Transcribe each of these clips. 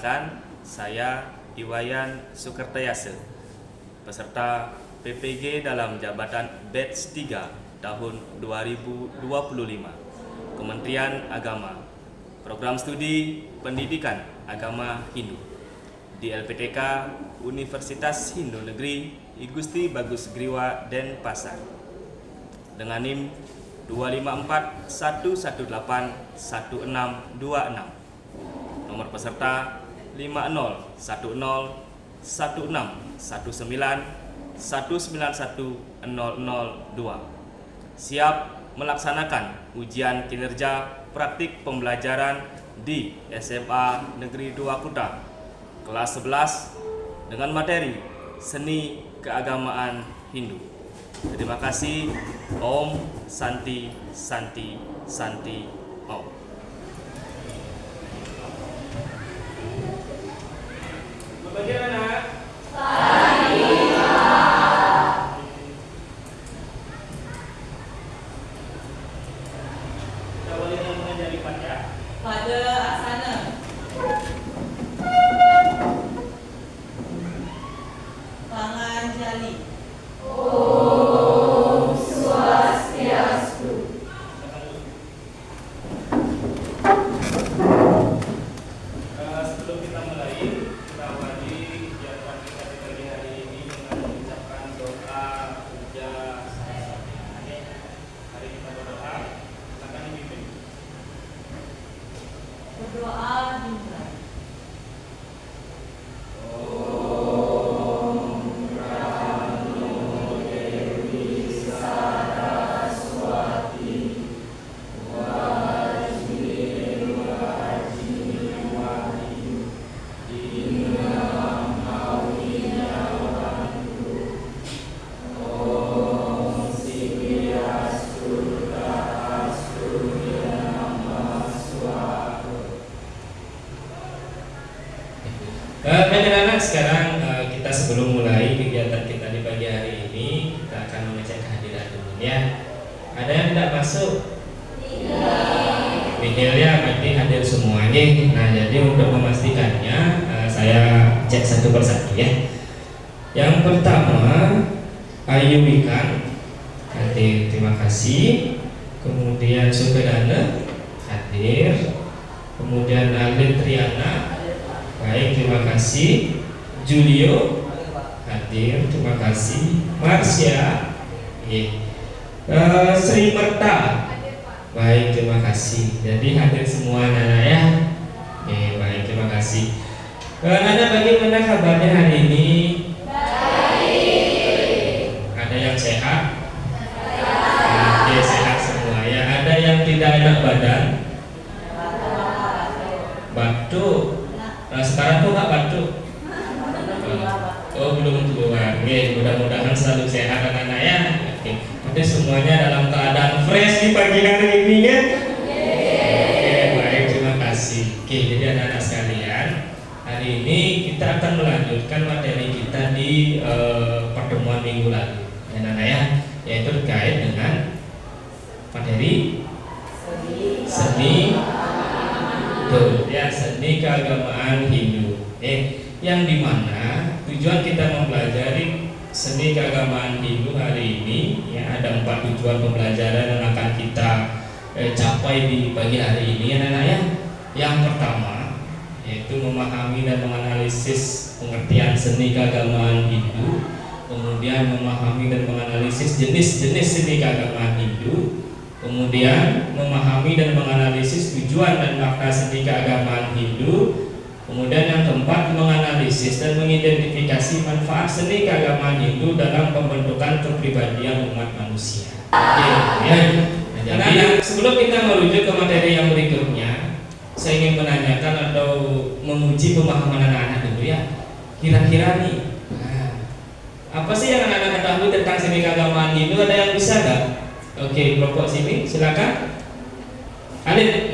Perkenalkan, saya Iwayan Sukertayase, peserta PPG dalam jabatan Batch 3 tahun 2025, Kementerian Agama, Program Studi Pendidikan Agama Hindu di LPTK Universitas Hindu Negeri I Gusti Bagus Griwa Denpasar dengan NIM 25411816626, nomor peserta 50161619191002, siap melaksanakan ujian kinerja praktik pembelajaran di SMA Negeri 2 Kuta kelas 11 dengan materi Seni Keagamaan Hindu. Terima kasih. Om Santi Santi Santi Om. Bagian anak. Kita boleh mulai dari Fatihah. Pada aksana Panganjali. Om Swastiastu. Sebelum kita mulai, kita awali kegiatan kita di pagi hari ini dengan mengucapkan doa puja saraswati. Hari kita berdoa, silakan dipimpin. Berdoa dimulai. Anak-anak, sekarang kita sebelum mulai kegiatan kita di pagi hari ini, kita akan mengecek kehadiran dulu ya. Ada yang tidak masuk? Tidak. Nihilnya berarti hadir semuanya. Nah, jadi untuk memastikannya saya cek satu persatu ya. Yang pertama, Ayu Wikan hadir, terima kasih. Kemudian Sukadana hadir. Kemudian Alin Triana, baik, terima kasih. Julio hadir, terima kasih. Marsya, Sri Merta, baik, terima kasih. Jadi hadir semua Nana ya. Baik, terima kasih. Nana, bagaimana kabarnya hari ini? Baik. Ada yang sehat? Sehat semua ya. Ada yang tidak enak badan? Batuk. Sekarang tuh nggak batuk? Oh, belum keluar. Mudah-mudahan selalu sehat anak-anak ya. Oke, semuanya dalam keadaan fresh di pagi hari ini ya. Baik, terima kasih. Oke, jadi anak-anak sekalian, hari ini kita akan melanjutkan materi kita di pertemuan minggu lalu, ya anak-anak ya, yaitu terkait dengan materi seni. Betul, ya, seni keagamaan Hindu. Yang dimana tujuan kita mempelajari seni keagamaan Hindu hari ini ya, ada 4 tujuan pembelajaran yang akan kita capai di pagi hari ini ya anak ya. Yang pertama yaitu memahami dan menganalisis pengertian seni keagamaan Hindu, kemudian memahami dan menganalisis jenis-jenis seni keagamaan Hindu, kemudian memahami dan menganalisis tujuan dan makna seni keagamaan Hindu, kemudian yang keempat menganalisis dan mengidentifikasi manfaat seni keagamaan Hindu dalam pembentukan kepribadian umat manusia. Jadi sebelum kita merujuk ke materi yang berikutnya, saya ingin menanyakan atau menguji pemahaman anak-anak dulu ya. Kira-kira nih, apa sih yang anak-anak ketahui tentang seni keagamaan Hindu? Ada yang bisa nggak? Oke, kelompok sini, silakan. Alin,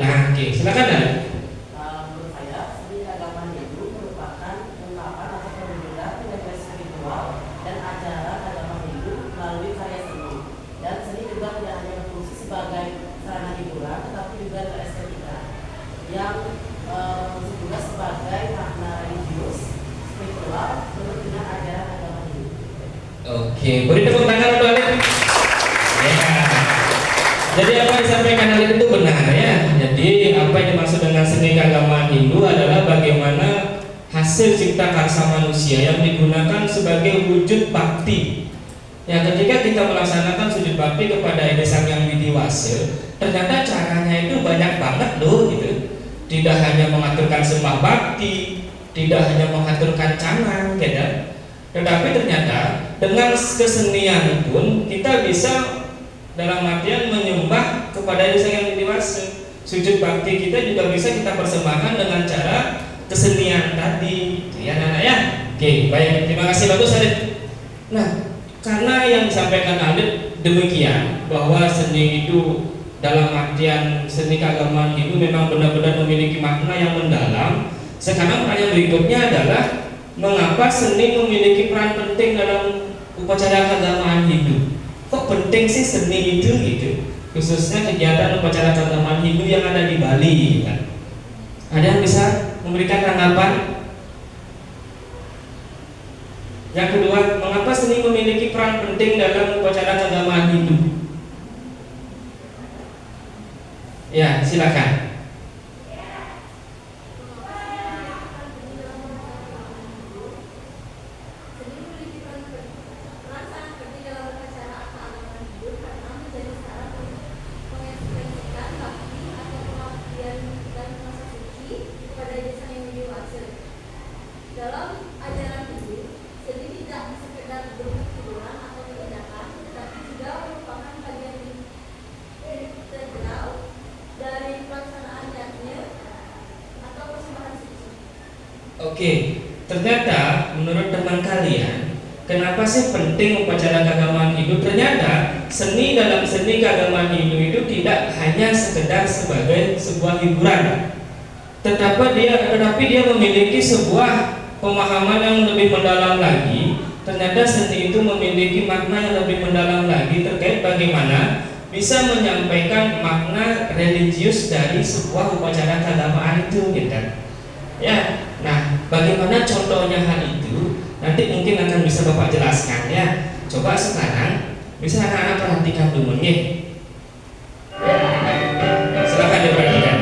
silakan Alin. Menurut saya, seni keagamaan Hindu merupakan ungkapan atau perwujudan nilai spiritual dan ajaran agama Hindu melalui karya seni. Dan seni juga tidak hanya berfungsi sebagai sarana hiburan, tetapi juga estetika yang juga sebagai makna Oke, beri tepuk tangan untuk Alif. Ya. Jadi apa yang disampaikan Alif itu benar ya. Jadi apa yang dimaksud dengan seni keagamaan Hindu adalah bagaimana hasil cipta karsa manusia yang digunakan sebagai wujud bakti. Ya, ketika kita melaksanakan sujud bakti kepada Ida Sang Hyang Widiwasa, ternyata caranya itu banyak banget loh gitu. Tidak hanya mengaturkan sembah bakti, tidak hanya mengaturkan canang, gitu. Tetapi ternyata dengan kesenian pun kita bisa dalam artian menyembah kepada Ida Sang Hyang Widiwasa. Sujud bakti kita juga bisa kita persembahkan dengan cara kesenian tadi, ya anak-anak ya. Oke, baik, terima kasih, bagus Adit. Nah, karena yang disampaikan Adit demikian bahwa seni itu dalam artian seni keagamaan Hindu memang benar-benar memiliki makna yang mendalam. Sekarang pertanyaan berikutnya adalah mengapa seni memiliki peran penting dalam upacara keagamaan Hindu? Kok penting sih seni itu gitu? Khususnya kegiatan upacara keagamaan Hindu yang ada di Bali kan? Ada yang bisa memberikan tanggapan? Yang kedua, mengapa seni memiliki peran penting dalam upacara keagamaan Hindu? Ya, silakan. Oke, ternyata menurut teman kalian, kenapa sih penting upacara keagamaan Hindu? Ternyata seni dalam seni keagamaan Hindu itu tidak hanya sekedar sebagai sebuah hiburan, tetapi dia memiliki sebuah pemahaman yang lebih mendalam lagi. Ternyata seni itu memiliki makna yang lebih mendalam lagi terkait bagaimana bisa menyampaikan makna religius dari sebuah upacara keagamaan itu, gitu. Ya, nah bagaimana contohnya hal itu nanti mungkin akan bisa Bapak jelaskan ya. Coba sekarang bisa anak-anak perhatikan dulu nih. Silakan diperhatikan.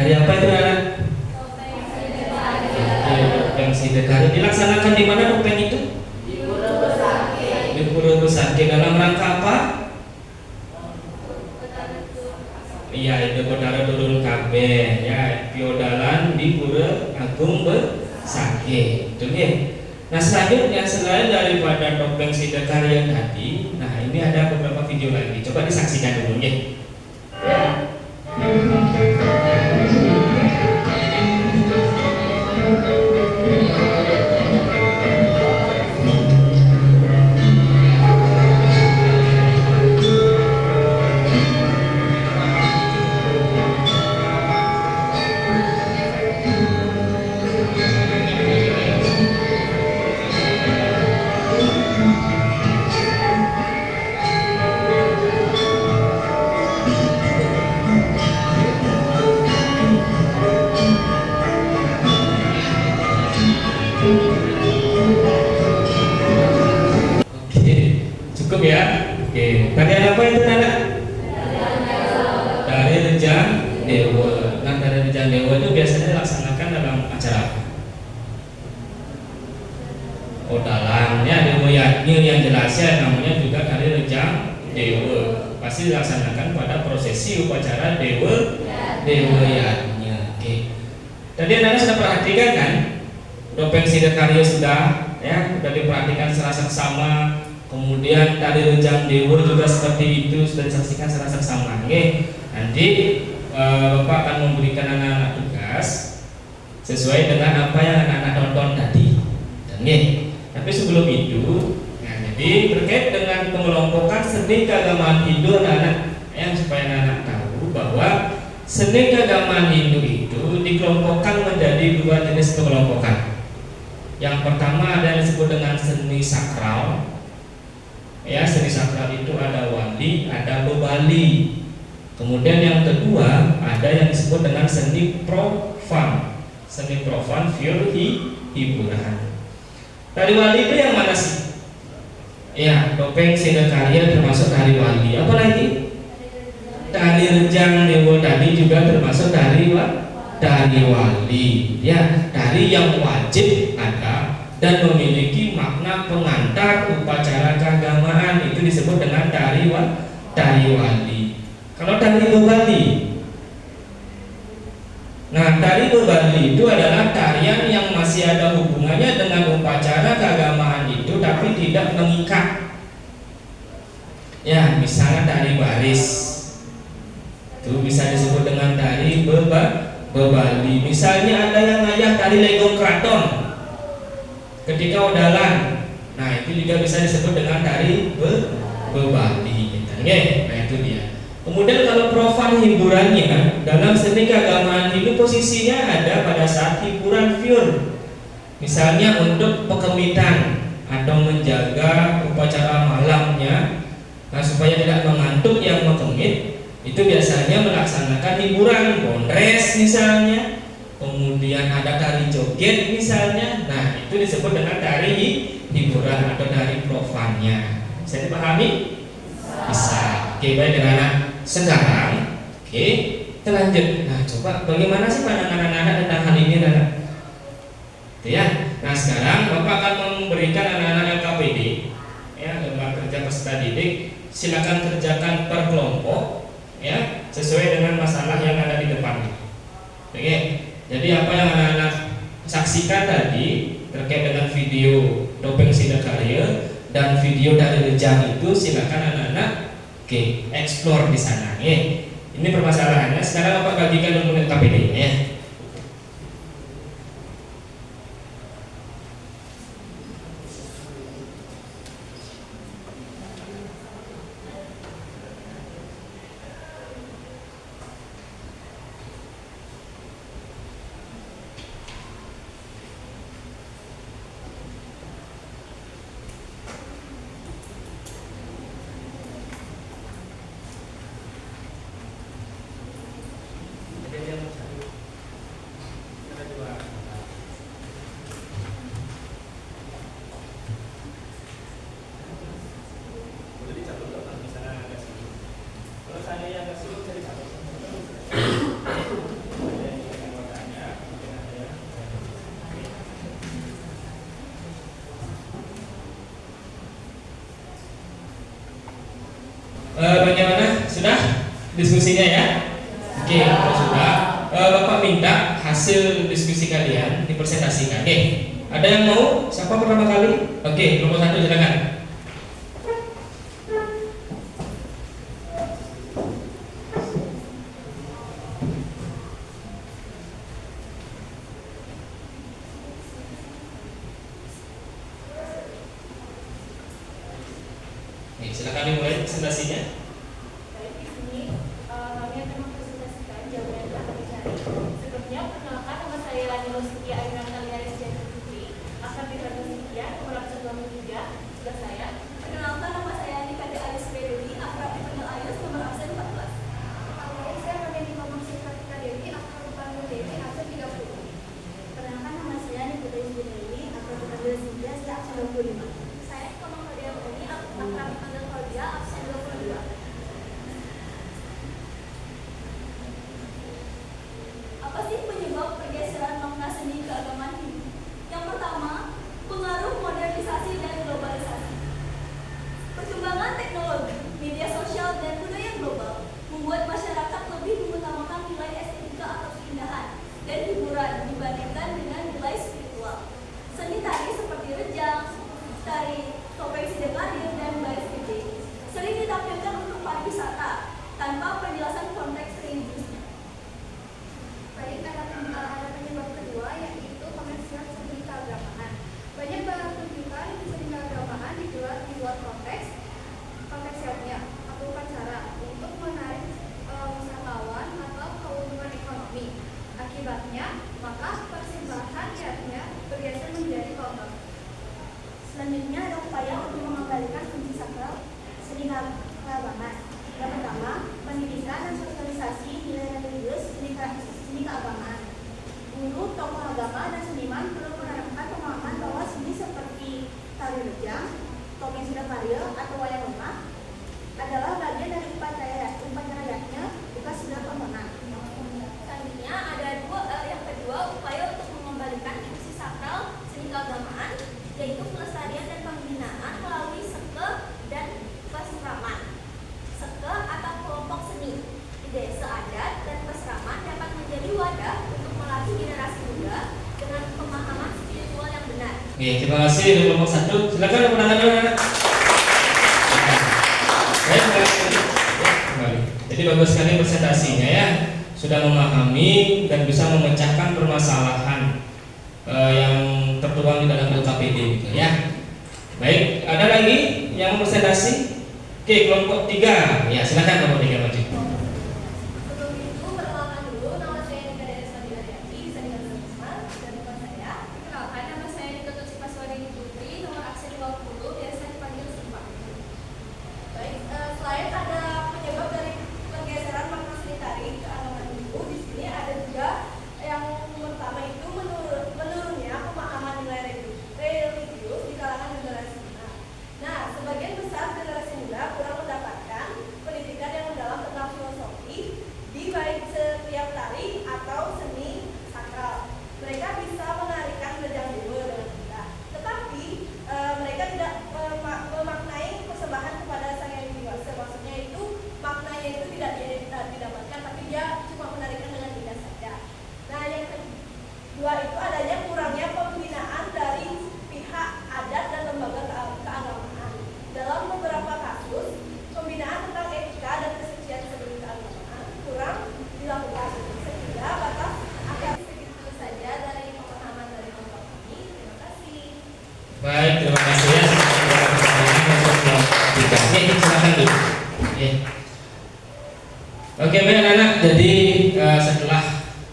Dari apa itu anak? Topeng Sidekari. Dilaksanakan di mana topeng itu? Di Pura Besakih. Di Pura Besakih. Dalam rangka apa? Iya, itu Kodara Turun Kabeh ya, piodalan di Pura Agung Besakih. Itu ya. Nah selanjutnya selain daripada topeng Sidekari yang tadi, nah ini ada beberapa video lagi. Coba disaksikan dulu ya. Cukup ya. Oke. Tarian apa itu anak? Dari Rejang Dewa. Nah, dari Rejang Dewa itu biasanya dilaksanakan dalam acara apa? Oh, dalamnya Dewa Yadnya yang jelasnya namanya juga dari Rejang Dewa. Pasti dilaksanakan pada prosesi upacara Dewa Yadnya. Oke. Tadi anak sudah perhatikan kan? Topeng Sidekari sudah ya, sudah diperhatikan secara seksama. Kemudian tari rejang dewa juga seperti itu, sudah disaksikan secara seksama. Nanti Bapak akan memberikan anak-anak tugas sesuai dengan apa yang anak-anak tonton tadi. Tapi sebelum itu, jadi terkait dengan pengelompokan seni keagamaan Hindu, anak-anak yang supaya anak-anak tahu bahwa seni keagamaan Hindu itu dikelompokkan menjadi dua jenis pengelompokan. Yang pertama ada yang disebut dengan seni sakral. Ya, seni sakral itu ada wali, ada bebali. Kemudian yang kedua ada yang disebut dengan seni profan. Seni profan pure hiburan. Tari wali itu yang mana sih? Ya, topeng Sidakarya termasuk tari wali. Apa lagi? Tari rejang dewa tadi juga termasuk tari wali. Ya, tari yang wajib ada dan memiliki makna pengantar upacara keagamaan, itu disebut dengan tari wali. Kalau tari bebali, nah tari bebali itu adalah tarian yang masih ada hubungannya dengan upacara keagamaan itu, tapi tidak mengikat. Ya, misalnya tari baris, itu bisa disebut dengan tari bebali. Misalnya ada yang ngayah tari legong keraton ketika udalan, nah itu juga bisa disebut dengan tari bebali. Nah itu dia. Kemudian kalau profan hiburannya dalam seni keagamaan itu posisinya ada pada saat hiburan pure. Misalnya untuk pekemitan atau menjaga upacara malamnya, nah supaya tidak mengantuk yang mekemit, itu biasanya melaksanakan hiburan, bondres misalnya. Kemudian ada tari joget misalnya. Nah itu disebut dengan tari hiburan atau tari profannya. Bisa dipahami? Bisa. Oke, baik anak-anak. Sekarang, kita lanjut. Nah, coba bagaimana sih pandangan anak-anak tentang hal ini, anak? Itu ya. Nah, sekarang Bapak akan memberikan anak-anak LKPD, ya, lembaga kerja peserta didik. Silakan kerjakan per kelompok, ya, sesuai dengan masalah yang ada di depan. Oke. Jadi apa yang anak-anak saksikan tadi terkait dengan video topeng Sidakarya dan video dari rejang itu, silakan anak-anak explore di sana. Ini permasalahannya. Sekarang Bapak bagikan dulu LKPD ya. Bagaimana? Sudah diskusinya ya? Oke, kalau sudah, Bapak minta hasil diskusi kalian dipresentasikan. Oke, ada yang mau? Siapa pertama kali? Oke, nomor 1 silakan. Silakan dimulai presentasinya. Baik, di sini kami akan mempresentasikan jawaban yang telah kami cari. Sebelumnya, perkenalkan nama saya Nilo Setia Ainurta Liaris Jaya Putri, asal Bidang Setia, nomor absen 23, sebelah saya. Perkenalkan nama saya Nikade Ayus Beduli, akrab dipanggil Ayus, nomor absen 14. Oke, saya Rameni Komisi Kartika Dewi, akrab dipanggil Dewi, absen 30. Perkenalkan nama saya Nikade Beduli, akrab dipanggil Sinja, absen 25. Saya Komang Kadia Murni, akrab dipanggil Claudia, absen 22. Apa sih penyebab pergeseran makna seni keagamaan Hindu? Yang pertama, pengaruh modernisasi dan globalisasi. Perkembangan teknologi, media sosial, dan budaya global membuat masyarakat lebih mengutamakan nilai estetika atau keindahan dan hiburan dibandingkan dengan nilai spiritual. Seni tari seperti rejang, tari topeng Sidakarya, dan Oke, terima kasih dari kelompok 1. Silakan tepuk tangan dulu anak. Baik, kembali. Jadi bagus sekali presentasinya ya. Sudah memahami dan bisa memecahkan permasalahan yang tertuang di dalam LKPD gitu ya. Baik, ada lagi yang presentasi? Oke, kelompok 3. Ya, silakan kelompok 3 maju. Sebelum itu, perkenalkan dulu, nama saya Nika Dereswati Ariati, bisa dipanggil Risma, dan depan saya. Perkenalkan, nama saya Nika Sipaswari Putri, nomor absen 20, biasa dipanggil Sipa. Baik, selain ada penyebab dari pergeseran makna seni tari ke agama Hindu, di sini ada juga yang pertama itu menurunnya pemahaman nilai religius di kalangan generasi muda. Nah, sebagian besar generasi muda kurang mendapatkan pendidikan yang mendalam tentang filosofi di baik setiap tari atau seni sakral. Mereka bisa menarikan bejang dewa dengan mudah, tetapi mereka tidak memaknai persembahan kepada Sang Hyang Widi. Maksudnya itu maknanya itu tidak didapatkan, tapi dia cuma menarikan dengan lidah saja. Nah, yang kedua itu adanya kurangnya pembinaan dari pihak adat dan lembaga keagamaan. Dalam beberapa kasus, pembinaan tentang etika dan kesucian sebelum keagamaan kurang dilakukan, sehingga batas akan segitu saja dari pemahaman dari kelompok ini. Terima kasih. Baik, terima kasih ya. Oke, silakan dulu. Oke, baik anak-anak. Jadi setelah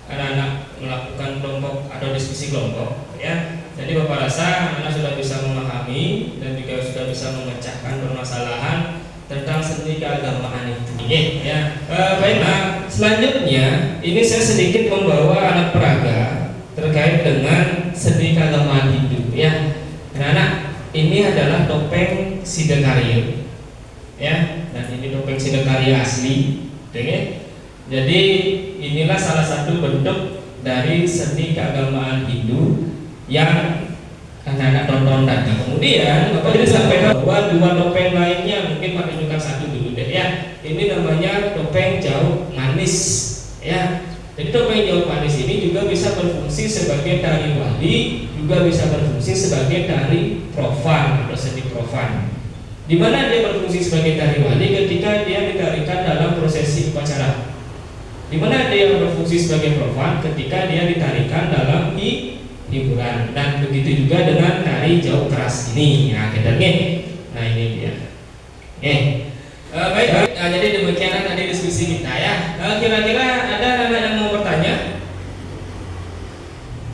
anak-anak melakukan kelompok atau diskusi kelompok, ya. Jadi Bapak rasa anak-anak sudah bisa memahami dan juga sudah bisa memecahkan permasalahan tentang seni keagamaan itu. Ya. Baik, nah, selanjutnya ini saya sedikit membawa anak peraga terkait dengan seni keagamaan Hindu. Ya, anak-anak, ini adalah topeng Siddhakarya. Ya, dan ini topeng Siddhakarya asli. Oke. Jadi inilah salah satu bentuk dari seni keagamaan Hindu yang anak-anak tonton tadi. Kemudian Bapak jadi sampaikan bahwa dua topeng lainnya, mungkin Pak tunjukkan satu dulu deh ya. Ini namanya topeng Jauh Manis ya. Jadi topeng Jauh Manis ini juga bisa berfungsi sebagai tari wali, juga bisa berfungsi sebagai tari profan atau seni profan. Di mana dia berfungsi sebagai tari wali ketika dia ditarikan dalam prosesi upacara. Di mana dia berfungsi sebagai profan ketika dia ditarikan dalam hiburan. Dan begitu juga dengan tari jauh keras ini. Nah, nah ini dia. Baik. Nah, jadi demikian tadi diskusi kita ya. Kira-kira ada anak yang mau bertanya?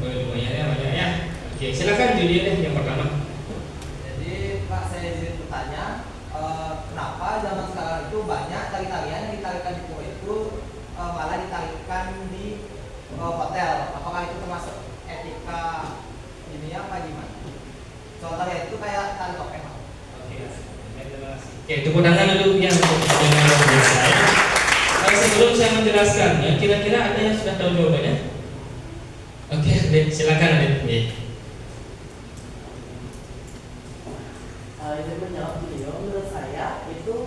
Boleh banyak ya. Oke, silakan Julia deh yang pertama. Jadi Pak, saya izin bertanya, kenapa zaman sekarang itu banyak tari-tarian yang ditarikan di pura itu malah ditarikan di hotel? Apakah itu termasuk etika ini apa gimana? Contohnya itu kayak tari topeng. Oke, tepuk tangan dulu ya untuk pendengar saya. Sebelum saya menjelaskannya, kira-kira ada yang sudah tahu jawabannya? Oke, Adit, silakan Adit. Izin menjawab beliau, menurut saya itu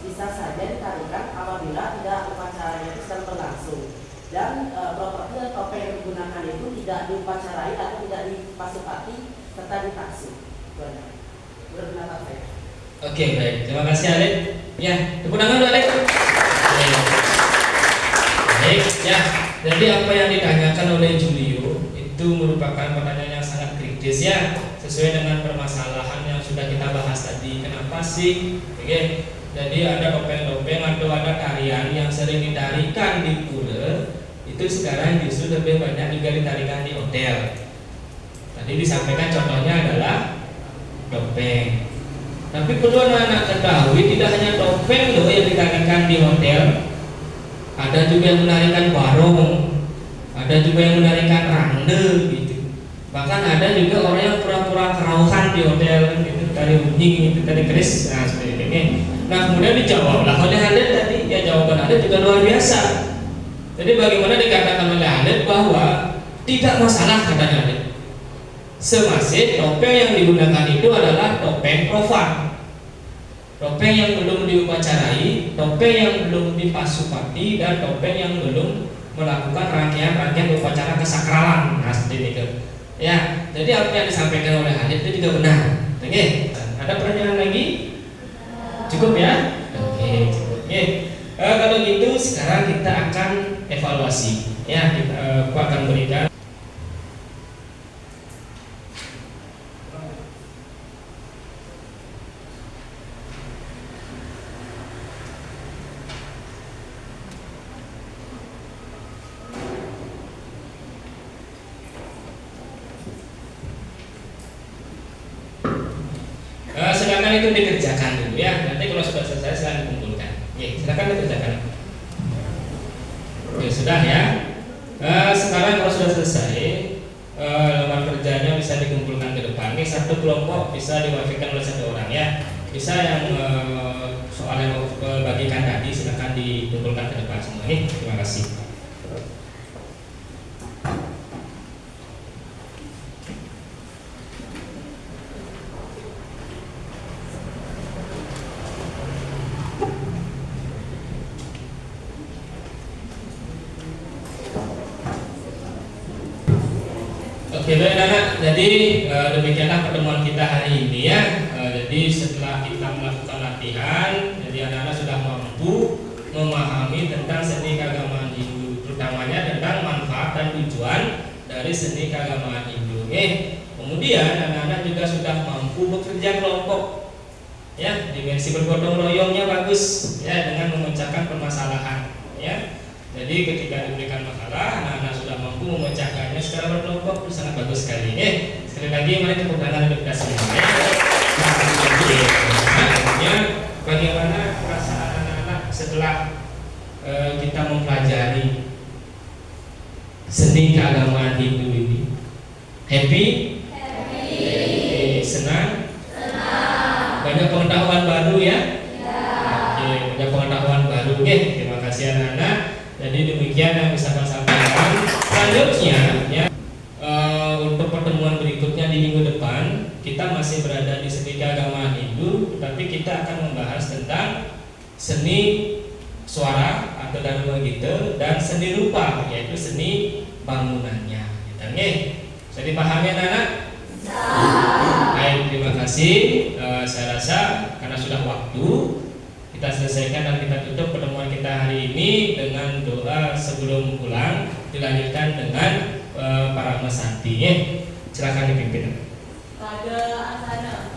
bisa saja ditarikan apabila tidak upacaranya itu sedang berlangsung dan properti dan topeng yang digunakan itu tidak diupacarai atau tidak dipasupati serta dipaksu. Berpendapat saya. Oke, baik. Terima kasih Adit. Ya, tepuk tangan dulu Adit. Baik, ya. Jadi apa yang ditanyakan oleh Julio itu merupakan pertanyaan yang sangat kritis ya, sesuai dengan permasalahan yang sudah kita bahas tadi. Kenapa sih? Oke. Jadi ada topeng-topeng atau ada tarian yang sering ditarikan di pura itu sekarang justru lebih banyak juga ditarikan di hotel. Tadi disampaikan contohnya adalah topeng. Tapi perlu anak-anak ketahui tidak hanya topeng loh yang ditarikan di hotel. Ada juga yang menarikan barong, ada juga yang menarikan rande gitu. Bahkan ada juga orang yang pura-pura kerauhan di hotel gitu, tari bunyi gitu, tari keris, nah seperti ini. Nah kemudian dijawablah oleh Adit tadi, ya jawaban Adit juga luar biasa. Jadi bagaimana dikatakan oleh Adit bahwa tidak masalah katanya Adit. Semasih topeng yang digunakan itu adalah topeng profan, topeng yang belum diupacarai, topeng yang belum dipasupati, dan topeng yang belum melakukan rangkaian upacara kesakralan. Nah seperti itu. Ya, jadi apa yang disampaikan oleh Hanif itu juga benar. Oke, ada pertanyaan lagi? Cukup ya? Oke, cukup. Oke. Kalau gitu sekarang kita akan evaluasi. Ya, aku akan berikan. Silakan itu dikerjakan dulu ya. Nanti kalau sudah selesai silakan dikumpulkan. Oke, silakan dikerjakan. Oke, sudah ya. Sekarang kalau sudah selesai, lembar kerjanya bisa dikumpulkan ke depan. Ini satu kelompok bisa diwakilkan oleh satu orang ya. Bisa yang soal yang bagikan tadi silakan dikumpulkan ke depan semua. Terima kasih. Oke baik anak, jadi demikianlah pertemuan kita hari ini ya. Jadi setelah kita melakukan latihan, jadi anak-anak sudah mampu memahami tentang seni keagamaan Hindu, terutamanya tentang manfaat dan tujuan dari seni keagamaan Hindu. Kemudian anak-anak juga sudah mampu bekerja kelompok, ya dimensi bergotong royongnya bagus, ya dengan memecahkan permasalahan, ya. Jadi ketika diberikan masalah, anak-anak sudah mampu memecahkannya secara berkelompok, itu sangat bagus sekali. Sekali lagi mari tepuk tangan untuk kita semua. Nah, bagaimana perasaan anak-anak setelah kita mempelajari seni keagamaan Hindu ini? Happy? Happy. Senang? Senang. Banyak pengetahuan baru ya? Ya. Oke, banyak pengetahuan baru. Oke, terima kasih anak-anak. Jadi demikian yang bisa saya sampaikan. Selanjutnya ya, untuk pertemuan berikutnya di minggu depan kita masih berada di seni keagamaan Hindu, tapi kita akan membahas tentang seni suara atau dharma gita dan seni rupa, yaitu seni bangunannya. Bisa dipahami anak-anak? Baik, terima kasih. Saya rasa karena sudah waktu, kita selesaikan dan kita tutup pertemuan kita hari ini dengan doa sebelum pulang, dilanjutkan dengan para mesanti. Silakan dipimpin. Pada asana.